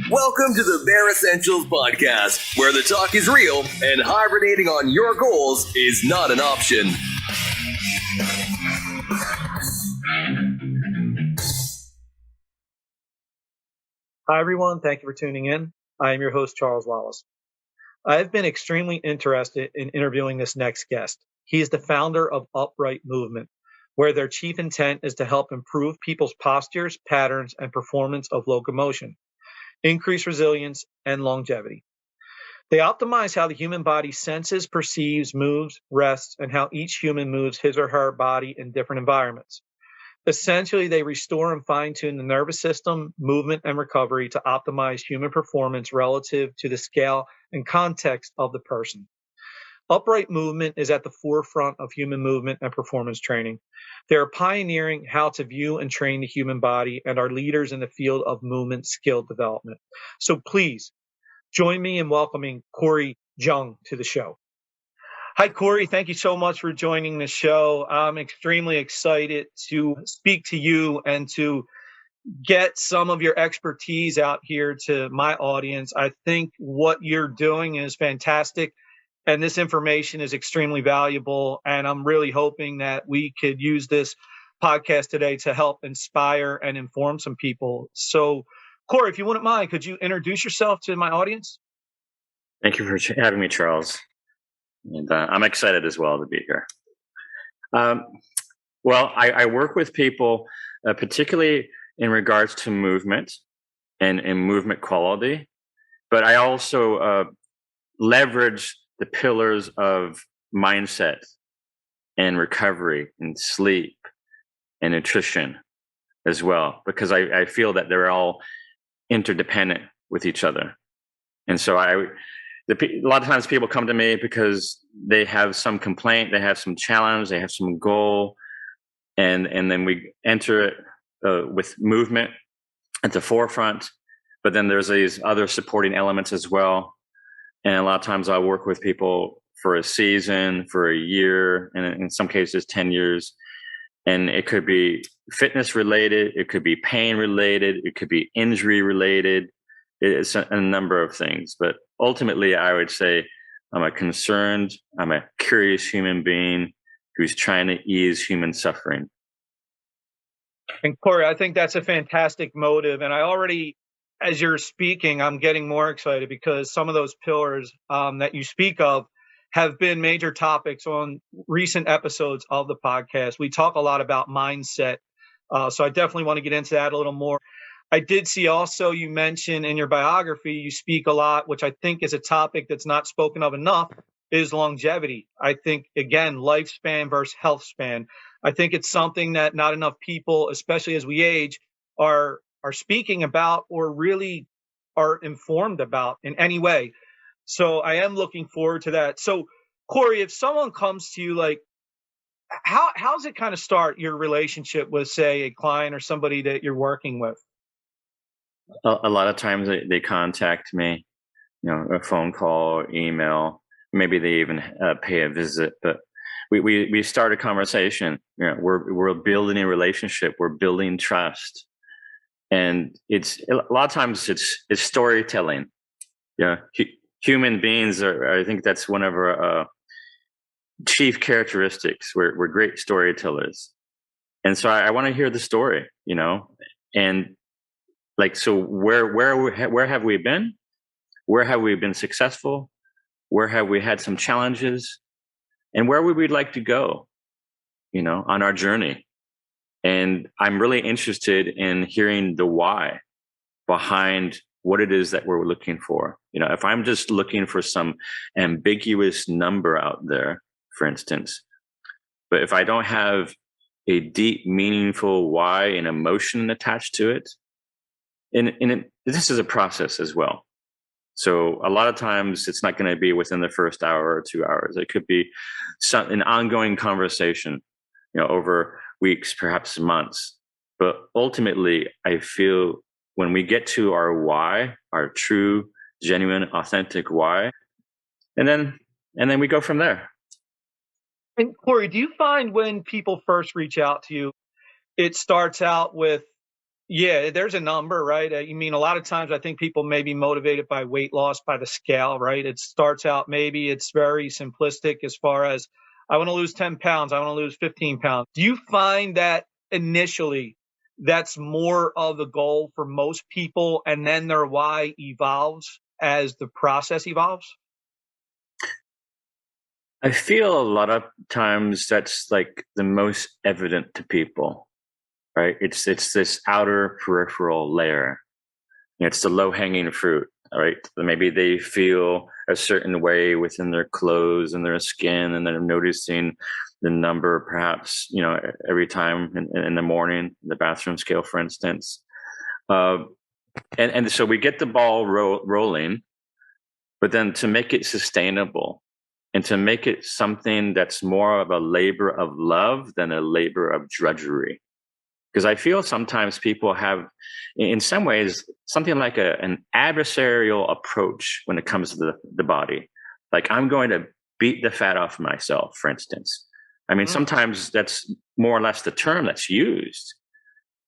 Welcome to the Bare Essentials Podcast, where the talk is real and hibernating on your goals is not an option. Hi, everyone. Thank you for tuning in. I am your host, Charles Wallace. I've been extremely interested in interviewing this next guest. He is the founder of UpRight movement, where their chief intent is to help improve people's postures, patterns, and performance of locomotion, increase resilience, and longevity. They optimize how the human body senses, perceives, moves, rests, and how each human moves his or her body in different environments. Essentially, they restore and fine-tune the nervous system, movement, and recovery to optimize human performance relative to the scale and context of the person. UpRight movement is at the forefront of human movement and performance training. They are pioneering how to view and train the human body and are leaders in the field of movement skill development. So please join me in welcoming Corey Jung to the show. Hi, Corey. Thank you so much for joining the show. I'm extremely excited to speak to you and to get some of your expertise out here to my audience. I think what you're doing is fantastic, and this information is extremely valuable. And I'm really hoping that we could use this podcast today to help inspire and inform some people. So, Corey, if you wouldn't mind, could you introduce yourself to my audience? Thank you for having me, Charles. And I'm excited as well to be here. I work with people, particularly in regards to movement and movement quality, but I also leverage the pillars of mindset and recovery and sleep and nutrition as well, because I feel that they're all interdependent with each other. And so a lot of times people come to me because they have some complaint, they have some challenge, they have some goal, and then we enter it with movement at the forefront. But then there's these other supporting elements as well. And a lot of times I work with people for a season, for a year, and in some cases 10 years. And it could be fitness related, it could be pain related, it could be injury related. It's a number of things, but ultimately I would say I'm a curious human being who's trying to ease human suffering. And Corey, I think that's a fantastic motive. And I already, as you're speaking, I'm getting more excited because some of those pillars that you speak of have been major topics on recent episodes of the podcast. We talk a lot about mindset. So I definitely want to get into that a little more. I did see also you mentioned in your biography, you speak a lot, which I think is a topic that's not spoken of enough, is longevity. I think, again, lifespan versus health span. I think it's something that not enough people, especially as we age, are speaking about or really are informed about in any way. So I am looking forward to that. So, Corey, if someone comes to you, like, how's it kind of start your relationship with, say, a client or somebody that you're working with? A lot of times they contact me, a phone call, or email, maybe they even pay a visit, but we start a conversation. We're building a relationship, we're building trust, and it's a lot of times it's storytelling. Human beings I think that's one of our chief characteristics. We're great storytellers, and so I want to hear the story, and like, so where have we been? Where have we been successful? Where have we had some challenges? And where would we like to go, on our journey? And I'm really interested in hearing the why behind what it is that we're looking for. If I'm just looking for some ambiguous number out there, for instance, but if I don't have a deep, meaningful why and emotion attached to it, this is a process as well. So a lot of times it's not going to be within the first hour or 2 hours. It could be an ongoing conversation, over weeks, perhaps months. But ultimately, I feel when we get to our why, our true, genuine, authentic why, and then we go from there. And Corey, do you find when people first reach out to you, it starts out with Yeah, there's a number, right? You mean a lot of times I think people may be motivated by weight loss by the scale, right? It starts out, maybe it's very simplistic as far as I want to lose 10 pounds, I want to lose 15 pounds. Do you find that initially that's more of the goal for most people, and then their why evolves as the process evolves? I feel a lot of times that's like the most evident to people, right? It's this outer peripheral layer. It's the low hanging fruit, right? Maybe they feel a certain way within their clothes and their skin, and they're noticing the number, perhaps, every time in the morning, the bathroom scale, for instance. Uh, and so we get the ball rolling, but then to make it sustainable and to make it something that's more of a labor of love than a labor of drudgery. Because I feel sometimes people have, in some ways, something like an adversarial approach when it comes to the body. Like, I'm going to beat the fat off myself, for instance. I mean, sometimes that's more or less the term that's used,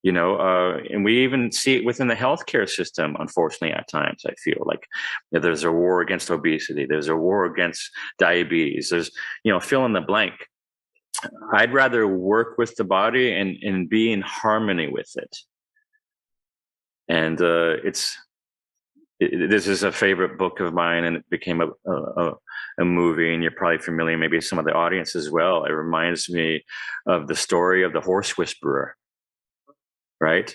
and we even see it within the healthcare system, unfortunately, at times. I feel like there's a war against obesity, there's a war against diabetes, there's, fill in the blank. I'd rather work with the body and be in harmony with it. And this is a favorite book of mine, and it became a movie, and you're probably familiar, maybe some of the audience as well. It reminds me of the story of the horse whisperer, right?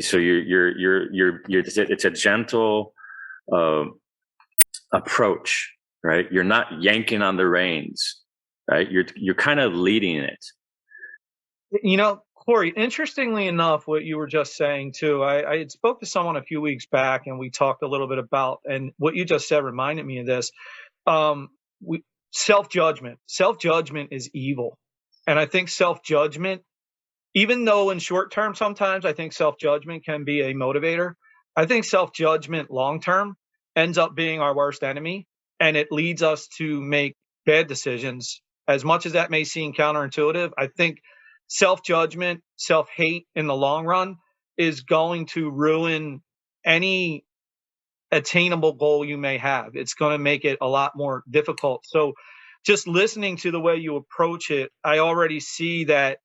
So it's a gentle approach, right? You're not yanking on the reins, right? You're kind of leading it. Corey, interestingly enough, what you were just saying too, I had spoke to someone a few weeks back, and we talked a little bit about, and what you just said reminded me of this. We self-judgment. Self-judgment is evil. And I think self-judgment, even though in short term sometimes I think self-judgment can be a motivator, I think self-judgment long term ends up being our worst enemy, and it leads us to make bad decisions. As much as that may seem counterintuitive, I think self-judgment, self-hate in the long run is going to ruin any attainable goal you may have. It's going to make it a lot more difficult. So just listening to the way you approach it, I already see that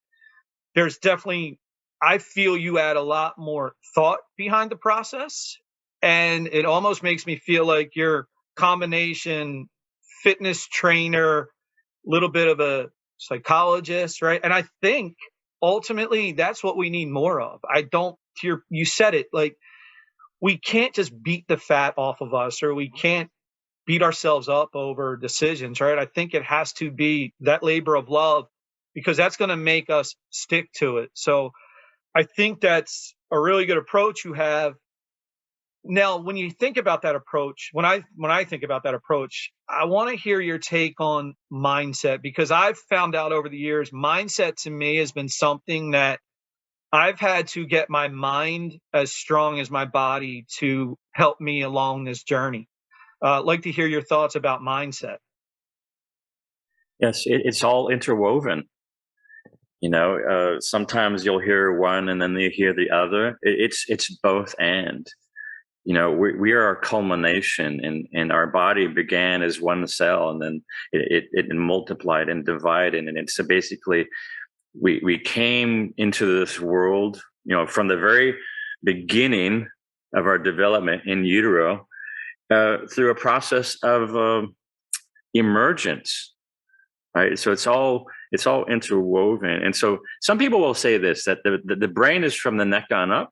there's definitely, I feel you add a lot more thought behind the process. And it almost makes me feel like you're combination fitness trainer, little bit of a psychologist, right? And I think ultimately that's what we need more of. I don't, you said it, like, we can't just beat the fat off of us, or we can't beat ourselves up over decisions, right? I think it has to be that labor of love, because that's going to make us stick to it. So I think that's a really good approach you have. Now, when you think about that approach, when I think about that approach, I want to hear your take on mindset, because I've found out over the years, mindset to me has been something that I've had to get my mind as strong as my body to help me along this journey. I'd like to hear your thoughts about mindset. Yes, it's all interwoven. Sometimes you'll hear one and then you hear the other. It's both and. We are a culmination, and our body began as one cell, and then it multiplied and divided, and it's so basically we came into this world, from the very beginning of our development in utero, through a process of emergence, right? So it's all interwoven. And so some people will say this, that the brain is from the neck on up,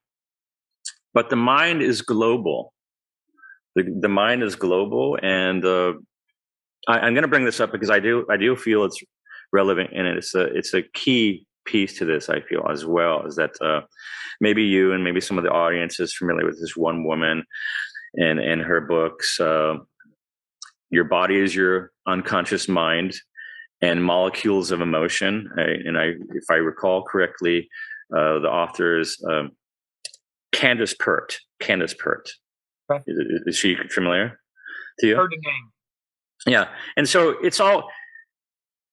but the mind is global. The mind is global, and I'm going to bring this up because I do feel it's relevant, and it's a key piece to this. I feel as well, is that maybe you and maybe some of the audience is familiar with this one woman and her books. Your body is your unconscious mind and molecules of emotion. If I recall correctly, the author is Candace Pert. Candace Pert. Okay. Is she familiar to you? Heard the name. Yeah, and so it's all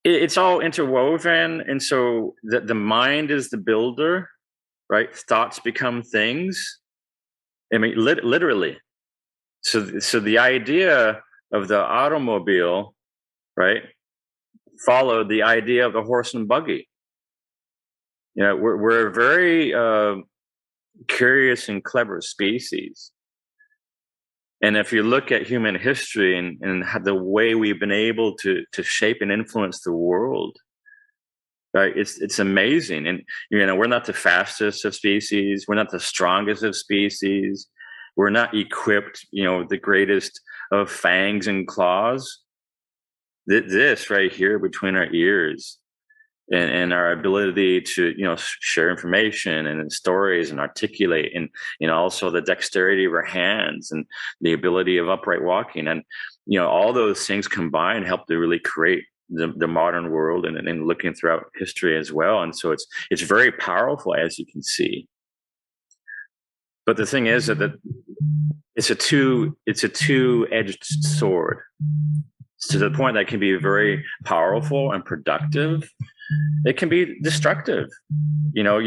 interwoven, and so the mind is the builder, right? Thoughts become things. I mean, literally. So the idea of the automobile, right, followed the idea of the horse and buggy. You know, we're a very curious and clever species. And if you look at human history and the way we've been able to shape and influence the world, right, it's amazing. And you know, we're not the fastest of species, we're not the strongest of species, we're not equipped, you know, with the greatest of fangs and claws. This right here between our ears and our ability to, you know, share information and stories and articulate, and you know, also the dexterity of our hands and the ability of upright walking, and you know, all those things combined help to really create the modern world, and looking throughout history as well. And so it's very powerful, as you can see. But the thing is that it's a two-edged sword, to the point that can be very powerful and productive. It can be destructive. You know,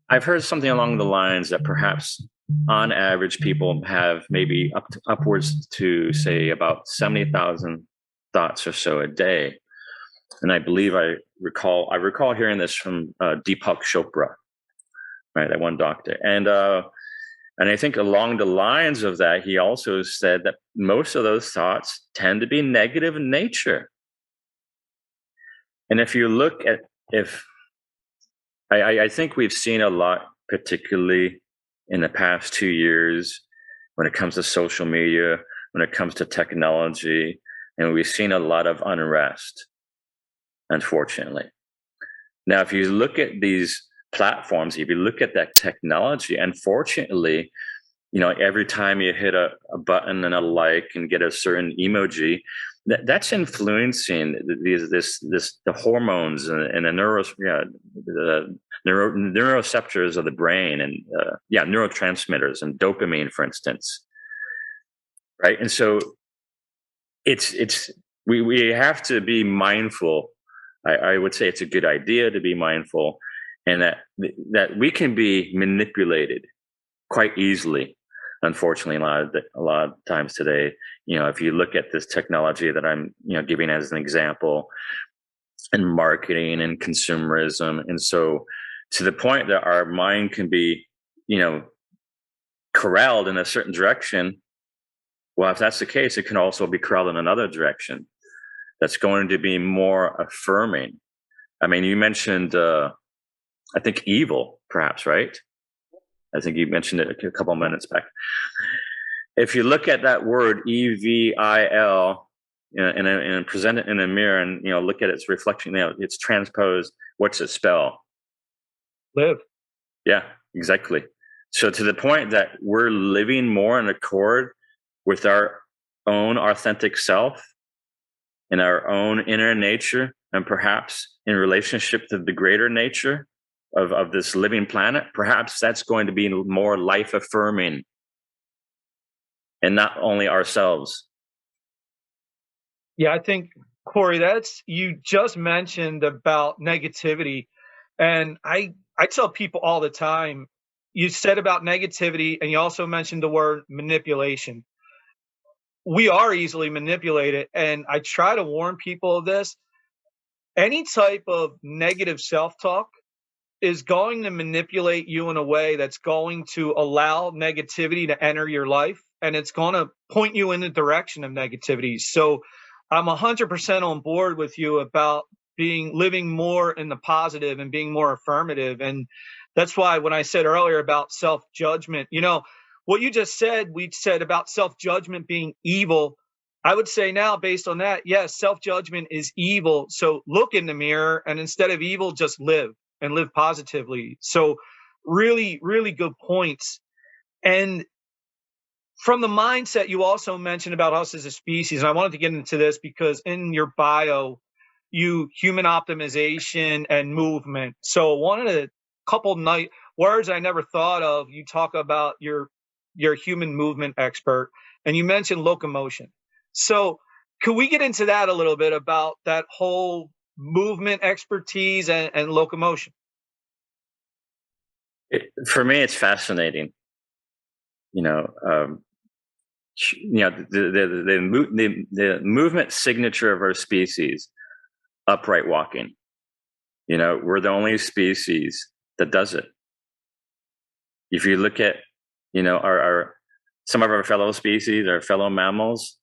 I've heard something along the lines that perhaps on average people have maybe upwards to, say, about 70,000 thoughts or so a day. And I believe I recall hearing this from Deepak Chopra, right, that one doctor. And I think along the lines of that, he also said that most of those thoughts tend to be negative in nature. And if you look at, I think we've seen a lot, particularly in the past 2 years, when it comes to social media, when it comes to technology, and we've seen a lot of unrest, unfortunately. Now, if you look at these platforms, if you look at that technology, unfortunately, you know, every time you hit a button and a like and get a certain emoji, that's influencing the hormones and the neuroreceptors of the brain, and neurotransmitters and dopamine, for instance, right? And so we have to be mindful. I would say it's a good idea to be mindful, and that we can be manipulated quite easily. Unfortunately, a lot of times today, you know, if you look at this technology that I'm, you know, giving as an example, and marketing and consumerism, and so to the point that our mind can be, you know, corralled in a certain direction. Well, if that's the case, it can also be corralled in another direction that's going to be more affirming. I mean, you mentioned, I think, evil, perhaps, right? I think you mentioned it a couple of minutes back. If you look at that word evil, and present it in a mirror, and you know, look at its reflection, you know, it's transposed. What's it spell? Live. Yeah, exactly. So to the point that we're living more in accord with our own authentic self and our own inner nature, and perhaps in relationship to the greater nature of this living planet, perhaps that's going to be more life affirming, and not only ourselves. Yeah, I think, Corey, you just mentioned about negativity. And I tell people all the time, you said about negativity, and you also mentioned the word manipulation. We are easily manipulated. And I try to warn people of this. Any type of negative self-talk is going to manipulate you in a way that's going to allow negativity to enter your life, and it's going to point you in the direction of negativity. So I'm 100% on board with you about living more in the positive and being more affirmative. And that's why when I said earlier about self-judgment, you know, what you just said, we said about self-judgment being evil. I would say now, based on that, yes, self-judgment is evil. So look in the mirror, and instead of evil, just live and live positively. So really, really good points. And from the mindset, you also mentioned about us as a species, and I wanted to get into this because in your bio, you human optimization and movement. So one of the couple words I never thought of, you talk about your human movement expert, and you mentioned locomotion. So could we get into that a little bit about that whole movement expertise and locomotion? For me, it's fascinating. The movement signature of our species, upright walking. We're the only species that does it. If you look at, our some of our fellow species, our fellow mammals,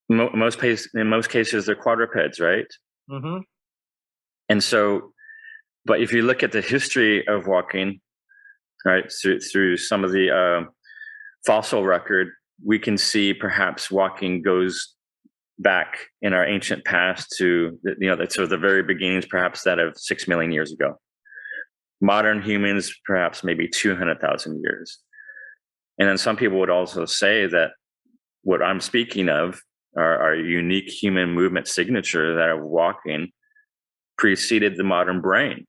in most cases, they're quadrupeds, right? Mm-hmm. And so, but if you look at the history of walking, right, through some of the fossil record, we can see perhaps walking goes back in our ancient past to the very beginnings, perhaps that of 6 million years ago. Modern humans, perhaps maybe 200,000 years. And then some people would also say that what I'm speaking of, our unique human movement signature, that of walking, preceded the modern brain.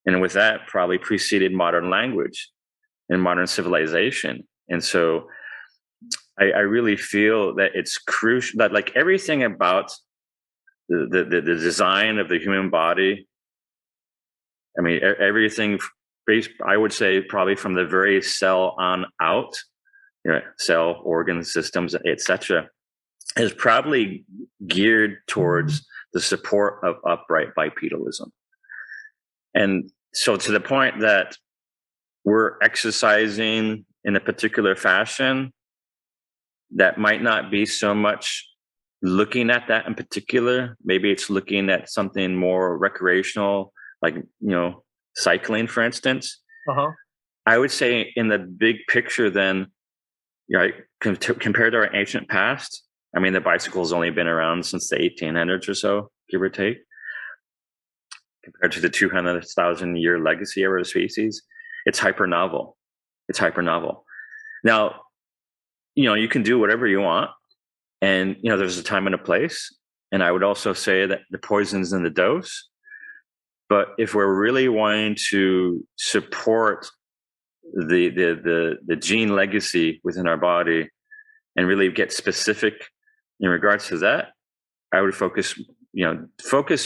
And with that, probably preceded modern language and modern civilization. And so I really feel that it's crucial that, like, everything about the design of the human body, I mean, everything based, I would say, probably from the very cell on out, cell, organ systems, etc., is probably geared towards the support of upright bipedalism. And so, to the point that we're exercising in a particular fashion that might not be so much looking at that in particular. Maybe it's looking at something more recreational, like, cycling, for instance. Uh-huh. I would say in the big picture, then, compared to our ancient past, I mean, the bicycle's only been around since the 1800s or so, give or take, compared to the 200,000 year legacy of our species. It's hyper novel. Now, you can do whatever you want, and there's a time and a place. And I would also say that the poison's in the dose. But if we're really wanting to support the gene legacy within our body and really get specific in regards to that, I would focus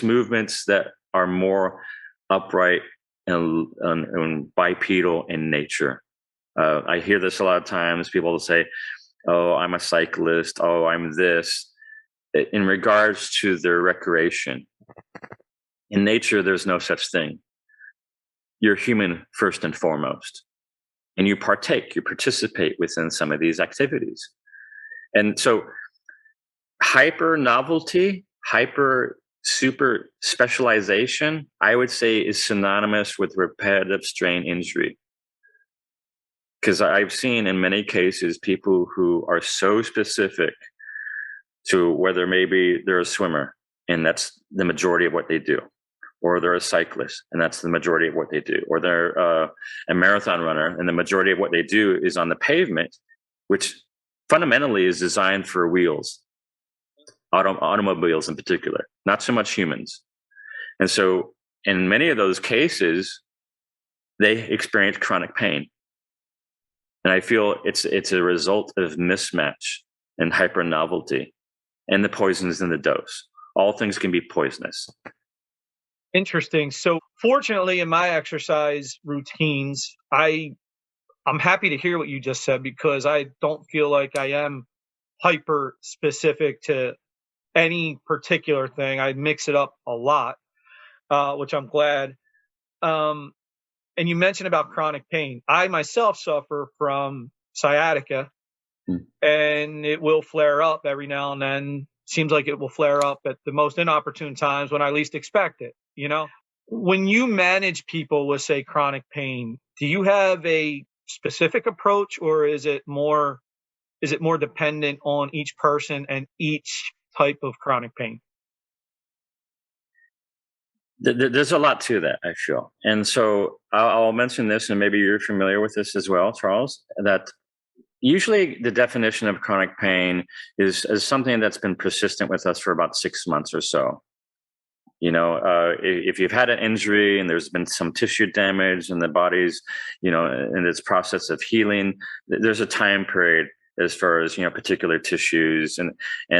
movements that are more upright and bipedal in nature. I hear this a lot of times. People will say, "Oh, I'm a cyclist. Oh, I'm this," in regards to their recreation. In nature, there's no such thing. You're human first and foremost, and you participate within some of these activities. And so hyper novelty, super specialization, I would say, is synonymous with repetitive strain injury. Because I've seen in many cases people who are so specific to whether maybe they're a swimmer and that's the majority of what they do, or they're a cyclist and that's the majority of what they do, or they're a marathon runner and the majority of what they do is on the pavement, which fundamentally is designed for wheels, automobiles in particular, not so much humans. And so in many of those cases, they experience chronic pain. And I feel it's a result of mismatch and hyper novelty, and the poisons in the dose. All things can be poisonous. Interesting. So fortunately, in my exercise routines, I'm happy to hear what you just said, because I don't feel like I am hyper specific to any particular thing. I mix it up a lot, which I'm glad. And you mentioned about chronic pain. I myself suffer from sciatica, and it will flare up every now and then. Seems like it will flare up at the most inopportune times when I least expect it. When you manage people with, say, chronic pain, do you have a specific approach, or is it more dependent on each person and each type of chronic pain? There's a lot to that, I feel. And so I'll mention this, and maybe you're familiar with this as well, Charles, that usually the definition of chronic pain is something that's been persistent with us for about 6 months or so. If you've had an injury and there's been some tissue damage and the body's, in its process of healing, there's a time period as far as, particular tissues and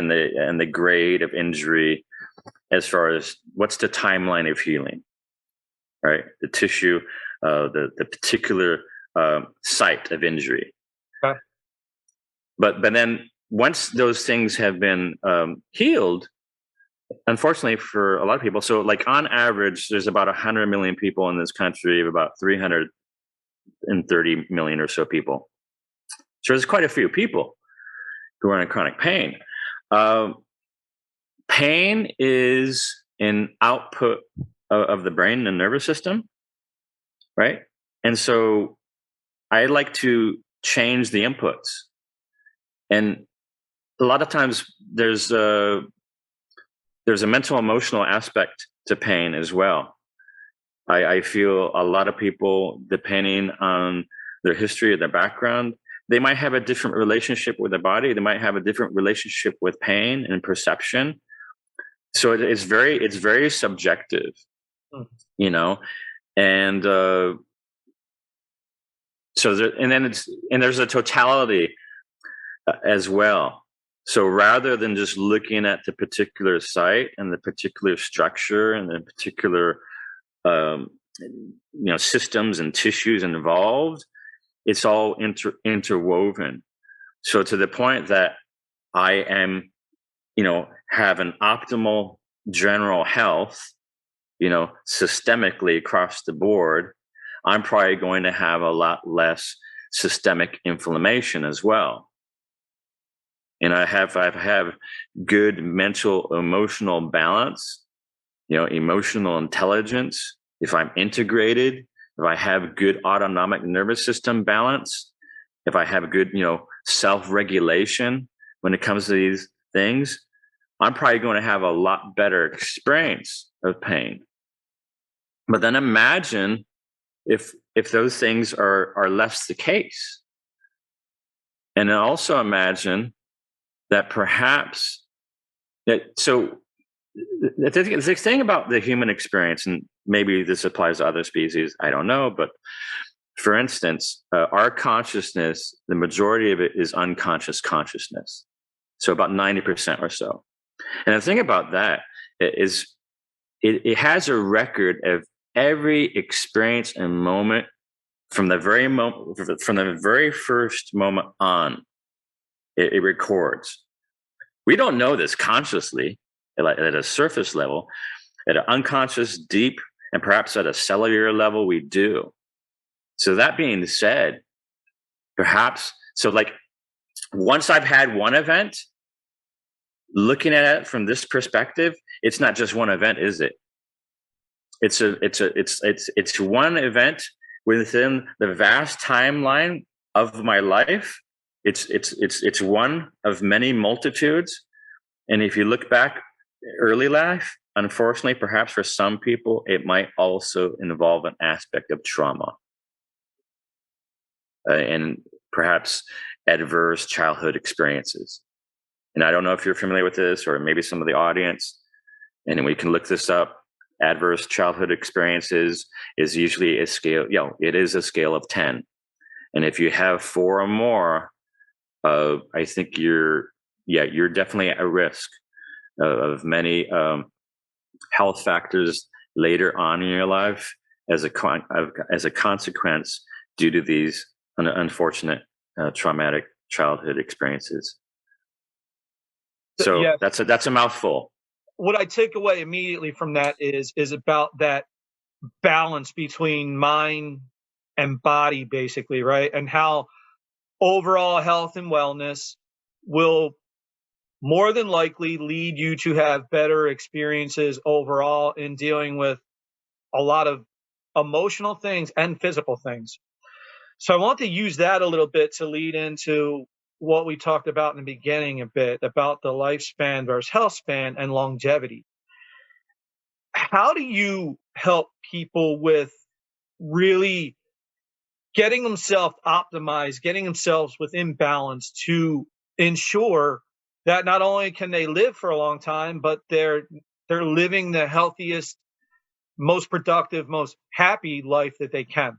the grade of injury, as far as what's the timeline of healing. right? The tissue, the particular site of injury. Okay. But then once those things have been healed, unfortunately for a lot of people, so like on average, there's about 100 million people in this country, of about 330 million or so people. So there's quite a few people who are in chronic pain. Pain is an output of the brain and nervous system, right? And so I like to change the inputs. And a lot of times there's a mental emotional aspect to pain as well. I feel a lot of people, depending on their history or their background, they might have a different relationship with the body. They might have a different relationship with pain and perception. So it's very subjective, you know, and there's a totality as well. So rather than just looking at the particular site and the particular structure and the particular systems and tissues involved, it's all interwoven. So to the point that I am, have an optimal general health, systemically across the board, I'm probably going to have a lot less systemic inflammation as well. And I have good mental emotional balance, emotional intelligence. If I'm integrated, if I have good autonomic nervous system balance, if I have good, self-regulation when it comes to these things, I'm probably going to have a lot better experience of pain. But then imagine if those things are less the case. And then also imagine that perhaps so the thing about the human experience, and maybe this applies to other species, I don't know, but for instance, our consciousness, the majority of it is unconscious consciousness. So about 90% or so. And the thing about that is it has a record of every experience and moment from the very first moment on. It records. We don't know this consciously at a surface level. At an unconscious, deep, and perhaps at a cellular level, we do. So that being said, perhaps, once I've had one event, looking at it from this perspective, it's not just one event, is it? It's one event within the vast timeline of my life. It's one of many multitudes. And if you look back early life, unfortunately, perhaps for some people, it might also involve an aspect of trauma and perhaps adverse childhood experiences. And I don't know if you're familiar with this, or maybe some of the audience, and we can look this up. Adverse childhood experiences is usually a scale, it is a scale of 10. And if you have 4 or more, I think you're definitely at risk of many health factors later on in your life as a consequence due to these unfortunate traumatic childhood experiences. So yeah, that's a mouthful. What I take away immediately from that is about that balance between mind and body, basically, right? And how overall health and wellness will more than likely lead you to have better experiences overall in dealing with a lot of emotional things and physical things. So I want to use that a little bit to lead into what we talked about in the beginning a bit about the lifespan versus health span and longevity. How do you help people with really getting themselves optimized, getting themselves within balance to ensure that not only can they live for a long time, but they're living the healthiest, most productive, most happy life that they can?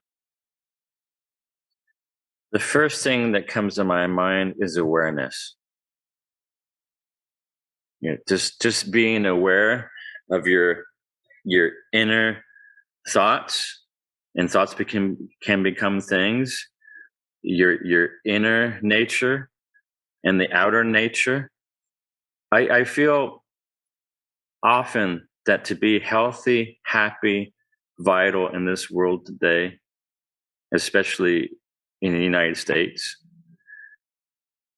The first thing that comes to my mind is awareness. Just being aware of your inner thoughts, and thoughts can become things. Your inner nature and the outer nature. I feel often that to be healthy, happy, vital in this world today, especially in the United States,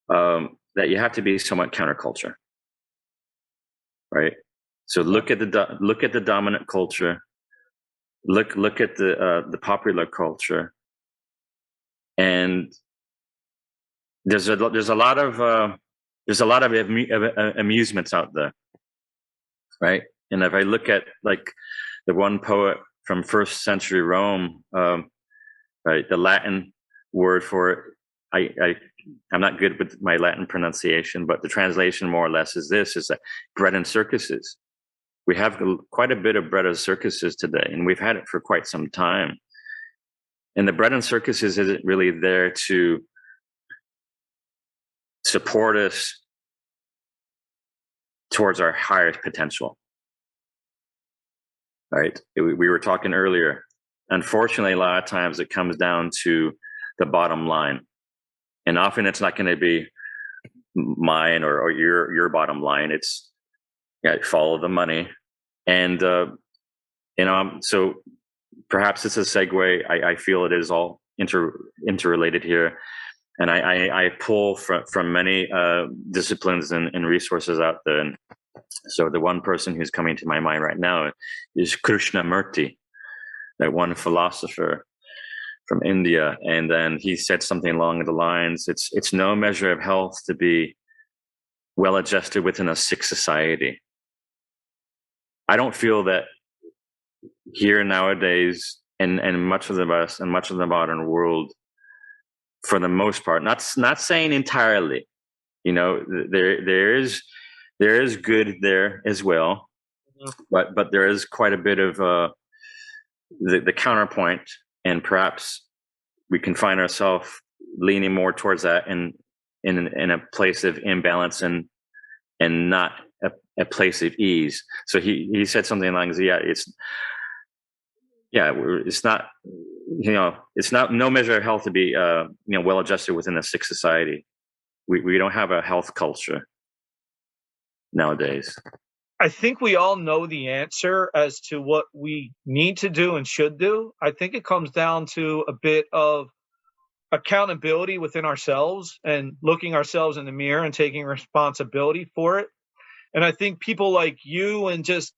that you have to be somewhat counterculture, right? So look at the dominant culture, look at the popular culture, and there's a lot of amusements out there, right? And if I look at like the one poet from first century Rome, right, the Latin word for it, I'm not good with my Latin pronunciation, but the translation more or less is this: is that bread and circuses. We have quite a bit of bread and circuses today, and we've had it for quite some time. And the bread and circuses isn't really there to support us towards our highest potential, right? We were talking earlier. Unfortunately, a lot of times it comes down to the bottom line, and often it's not going to be mine or your bottom line. It's follow the money, and so perhaps it's a segue. I feel it is all interrelated here. And I pull from many disciplines and resources out there. And so the one person who's coming to my mind right now is Krishnamurti, that one philosopher from India. And then he said something along the lines, it's no measure of health to be well adjusted within a sick society. I don't feel that here nowadays, and much of the West and much of the modern world, for the most part, not saying entirely, there is good there as well, but there is quite a bit of the counterpoint, and perhaps we can find ourselves leaning more towards that in a place of imbalance and not a place of ease. So he said something like, it's not, it's not no measure of health to be, well adjusted within a sick society. We don't have a health culture nowadays. I think we all know the answer as to what we need to do and should do. I think it comes down to a bit of accountability within ourselves and looking ourselves in the mirror and taking responsibility for it. And I think people like you and just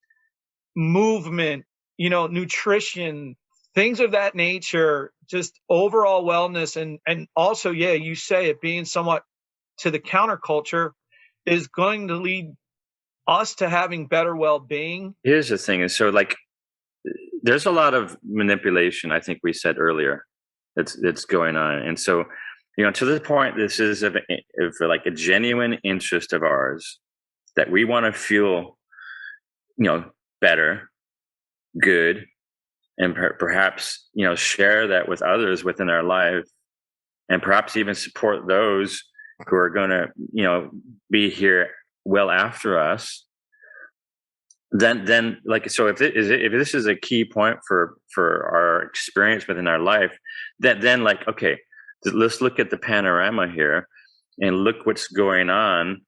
movement, nutrition, things of that nature, just overall wellness, and also, you say it being somewhat to the counterculture is going to lead us to having better well-being. Here's the thing, is so there's a lot of manipulation, I think we said earlier, that's going on. And so, to this point, this is of like a genuine interest of ours that we want to feel, better, good, and perhaps, share that with others within our life, and perhaps even support those who are going to, be here well after us. Then so if this is a key point for our experience within our life, then okay, let's look at the panorama here and look what's going on.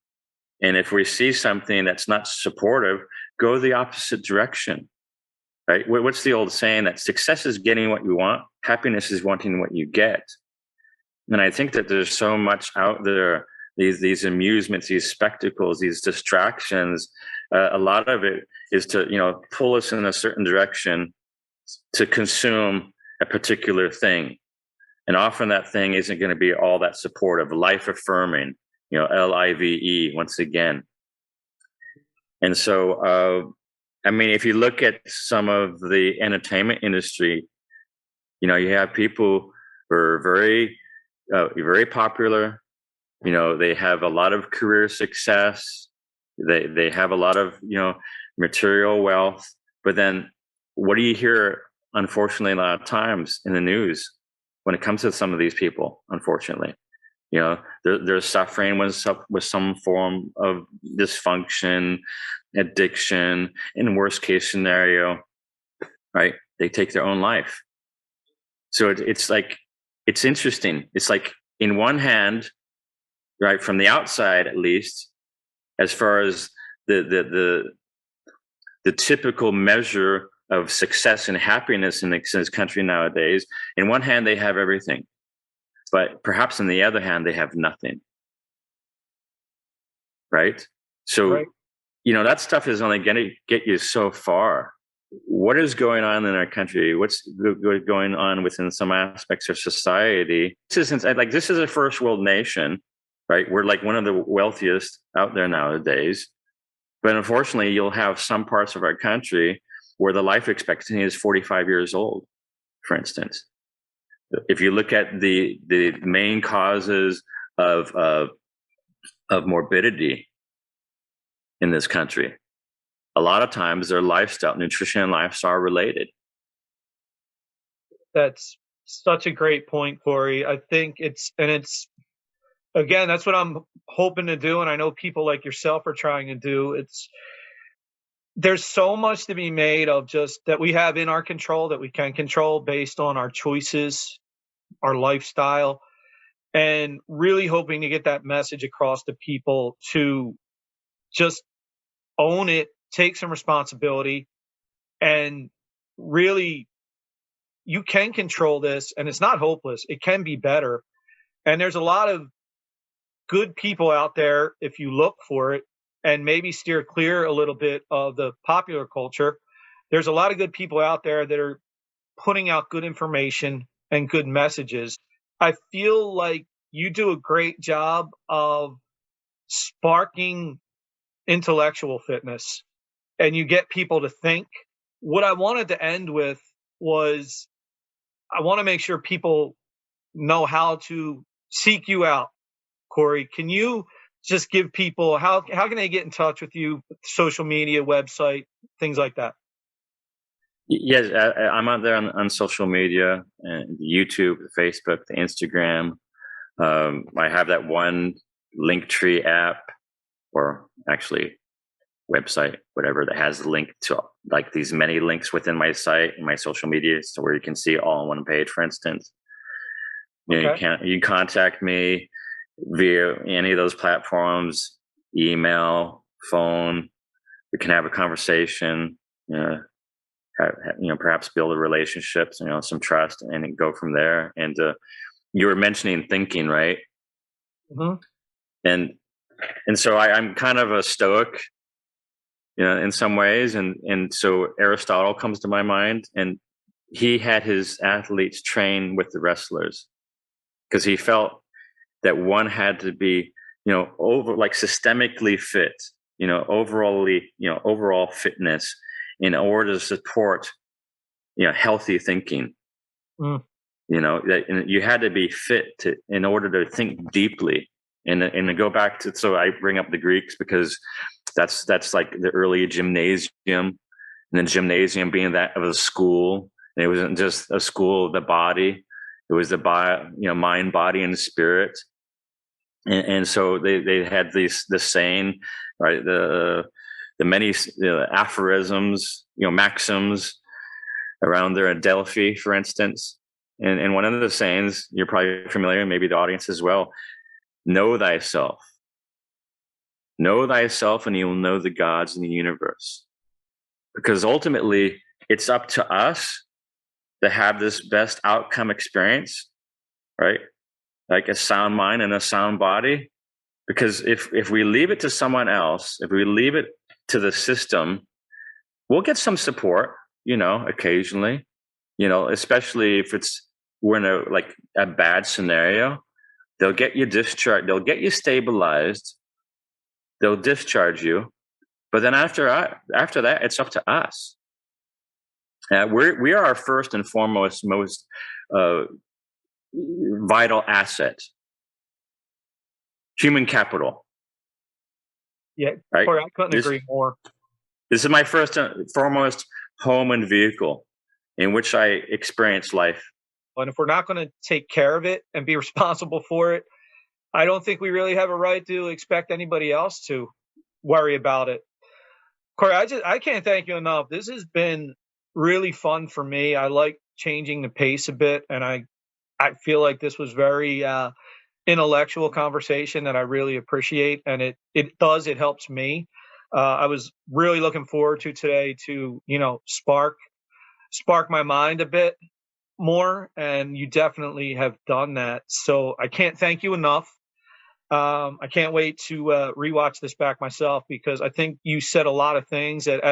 And if we see something that's not supportive, go the opposite direction. Right? What's the old saying that success is getting what you want, happiness is wanting what you get? And I think that there's so much out there, these amusements, these spectacles, these distractions. A lot of it is to pull us in a certain direction to consume a particular thing, and often that thing isn't going to be all that supportive, life affirming. LIVE once again. And so, if you look at some of the entertainment industry, you have people who are very, very popular. They have a lot of career success. They have a lot of, material wealth. But then what do you hear, unfortunately, a lot of times in the news when it comes to some of these people, unfortunately? They're suffering with some form of dysfunction, addiction, in worst case scenario, right? They take their own life. So it's like, it's interesting. It's like, in one hand, right, from the outside at least, as far as the typical measure of success and happiness in this country nowadays, in one hand they have everything, but perhaps on the other hand they have nothing. Right? So, Right. that stuff is only going to get you so far. What is going on in our country? What's going on within some aspects of society? This is a first world nation, right? We're like one of the wealthiest out there nowadays. But unfortunately, you'll have some parts of our country where the life expectancy is 45 years old, for instance. If you look at the main causes of morbidity in this country, a lot of times they're lifestyle, nutrition and lifestyle related. That's such a great point, Corey. I think again, that's what I'm hoping to do. And I know people like yourself are trying to do. There's so much to be made of just that we have in our control, that we can control based on our choices, our lifestyle, and really hoping to get that message across to people to just own it, take some responsibility, and really, you can control this, and it's not hopeless. It can be better. And there's a lot of good people out there if you look for it and maybe steer clear a little bit of the popular culture. There's a lot of good people out there that are putting out good information and good messages. I feel like you do a great job of sparking intellectual fitness, and you get people to think. What I wanted to end with was, I want to make sure people know how to seek you out. Corey, can you just give people, how can they get in touch with you? Social media, website, things like that. Yes, I'm out there on social media, YouTube, Facebook, the Instagram. I have that one Linktree app, or actually website, whatever, that has a link to like these many links within my site and my social media, so where you can see it all on one page, for instance. Okay. You can contact me via any of those platforms, email, phone. We can have a conversation, perhaps build a relationship, some trust, and go from there. And you were mentioning thinking, right? Mm-hmm. And so I'm kind of a stoic, in some ways. And so Aristotle comes to my mind, and he had his athletes train with the wrestlers because he felt that one had to be, systemically fit, overall fitness in order to support, healthy thinking. Mm. That you had to be fit in order to think deeply. And to go back to, so I bring up the Greeks because that's like the early gymnasium, and then gymnasium being that of a school. And it wasn't just a school of the body; it was the mind, body, and spirit. And so they had the saying, right? The many aphorisms, maxims around there at Delphi, for instance. And one of the sayings, you're probably familiar, maybe the audience as well: know thyself. Know thyself, and you will know the gods in the universe. Because ultimately, it's up to us to have this best outcome experience, right? Like a sound mind and a sound body. Because if we leave it to someone else, if we leave it to the system, we'll get some support, occasionally, especially if we're in a bad scenario. They'll get you discharged. They'll get you stabilized. They'll discharge you. But then after that, it's up to us. We are our first and foremost, most vital asset. Human capital. Yeah, right? Corey, I couldn't agree more. This is my first and foremost home and vehicle in which I experience life. And if we're not going to take care of it and be responsible for it, I don't think we really have a right to expect anybody else to worry about it. Corey, I can't thank you enough. This has been really fun for me. I like changing the pace a bit, and I feel like this was very intellectual conversation that I really appreciate, and it helps me. I was really looking forward to today to spark my mind a bit more, and you definitely have done that. So I can't thank you enough. I can't wait to rewatch this back myself, because I think you said a lot of things that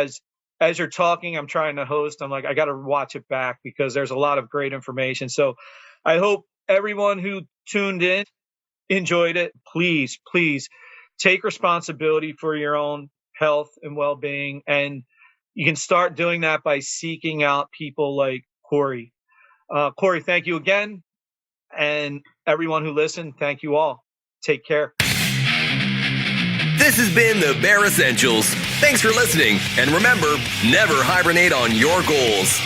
as you're talking, I'm trying to host. I'm like, I got to watch it back because there's a lot of great information. So I hope everyone who tuned in enjoyed it. Please, please take responsibility for your own health and well-being. And you can start doing that by seeking out people like Corey. Corey, thank you again. And everyone who listened, thank you all. Take care. This has been the Bare Essentials. Thanks for listening. And remember, never hibernate on your goals.